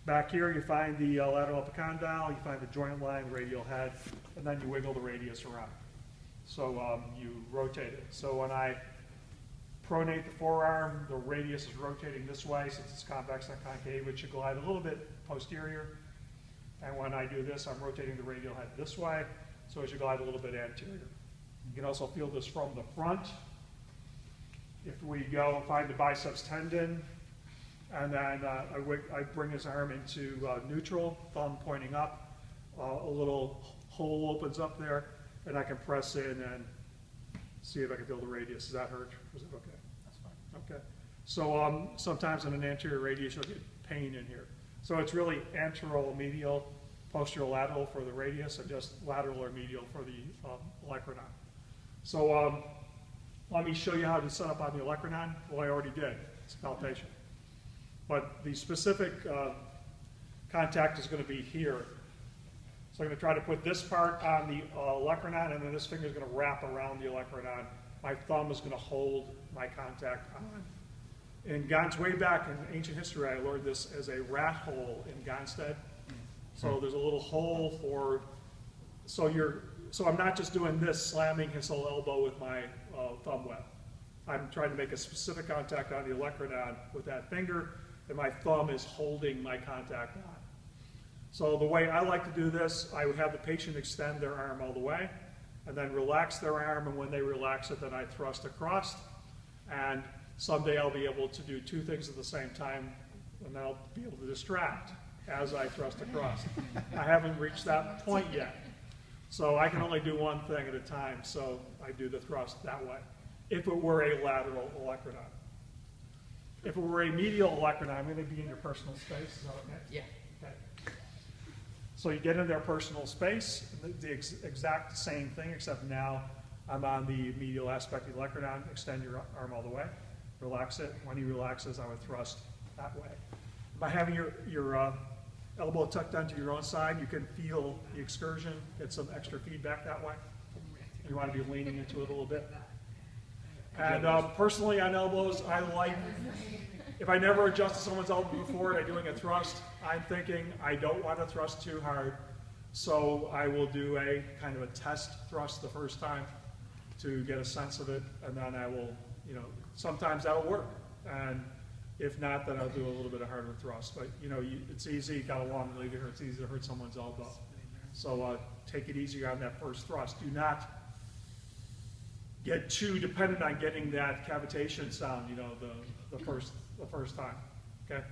Back here you find the lateral epicondyle, you find the joint line, radial head, and then you wiggle the radius around. So you rotate it. So when I pronate the forearm, the radius is rotating this way since it's convex and concave, which should glide a little bit posterior. And when I do this, I'm rotating the radial head this way, so it should glide a little bit anterior. You can also feel this from the front. If we go find the biceps tendon, and then I bring his arm into neutral, thumb pointing up, a little hole opens up there, and I can press in and see if I can feel the radius. Does that hurt? Was it okay? That's fine. Okay. So sometimes in an anterior radius, you'll get pain in here. So it's really anteral, medial, posterior, lateral for the radius, and just lateral or medial for the electrodon. So let me show you how to set up on the electrodon. Well, I already did. It's palpation. But the specific contact is going to be here. So I'm going to try to put this part on the electrodon, and then this finger is going to wrap around the electrodon. My thumb is going to hold my contact on. In Gans, way back in ancient history, I learned this as a rat hole in Gonstead. So there's a little hole for, so I'm not just doing this, slamming his whole elbow with my thumb web. I'm trying to make a specific contact on the electrodon with that finger, and my thumb is holding my contact on. So the way I like to do this, I would have the patient extend their arm all the way, and then relax their arm, and when they relax it, then I thrust across. And someday I'll be able to do two things at the same time, and I'll be able to distract as I thrust across. I haven't reached that point yet. So I can only do one thing at a time, so I do the thrust that way. If it were a lateral electrodon. If it were a medial electrodon, I'm going to be in your personal space. Is that okay? Yeah. Okay. So you get in their personal space, the exact same thing, except now I'm on the medial aspect of the electrodon. Extend your arm all the way. Relax it. When he relaxes, I would thrust that way. By having your elbow tucked onto your own side, you can feel the excursion, get some extra feedback that way. You want to be leaning into it a little bit. And personally on elbows, I like, if I never adjusted someone's elbow before and I'm doing a thrust, I'm thinking I don't want to thrust too hard, so I will do a kind of a test thrust the first time to get a sense of it, and then I will, sometimes that'll work. And if not, then I'll do a little bit of harder thrust. But it's easy, you got a long leg here, it's easy to hurt someone's elbow. So take it easier on that first thrust. Do not get too dependent on getting that cavitation sound, the first time, okay?